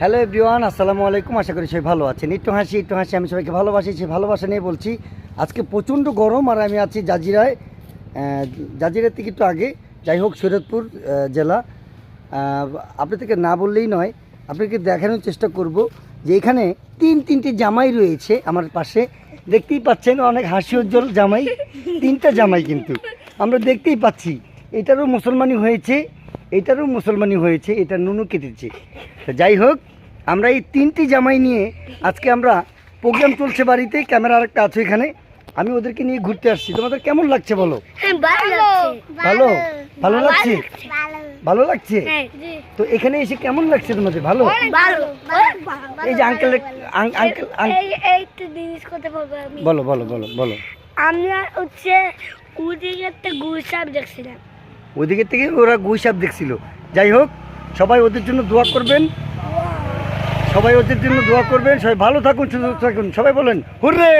Hello everyone, আসসালামু আলাইকুম। আশা করি সবাই ভালো আছেন। একটু হাসি আমি সবাইকে ভালোবাসি। সেই ভালোবাসা নিয়ে বলছি। আজকে প্রচণ্ড গরম আর আমি আছি জাজিরায়। জাজিরা থেকে একটু আগে, যাই হোক শরীয়তপুর জেলা। আপনাদেরকে না বললেই নয়, আপনাকে দেখানোর চেষ্টা করব যে এখানে তিনটি জামাই রয়েছে আমার পাশে। দেখতেই পাচ্ছেন অনেক হাসি উজ্জ্বল জামাই, তিনটা জামাই কিন্তু আমরা দেখতেই পাচ্ছি। এটারও মুসলমানি হয়েছে, এটা নুনু কেটেছে। তো যাই হোক, আমরা এই তিনটি জামাই নিয়ে আজকে আমরা প্রোগ্রাম চলছে বাড়িতে, ক্যামেরা আরেকটা আছে এখানে। আমি ওদেরকে নিয়ে ঘুরতে আসছি। তোমাদের কেমন লাগছে বলো? ভালো লাগছে। তো এখানে এসে কেমন লাগছে তোমাদের? ভালো। এই যে আঙ্কেল বলো বলো বলো বলো। আমরা হচ্ছে ওদিকে থেকে ওরা গুইসাপ দেখছিল। যাই হোক, সবাই ওদের জন্য দোয়া করবেন, সবাই ভালো থাকুন, সুস্থ থাকুন। সবাই বলেন হুররে।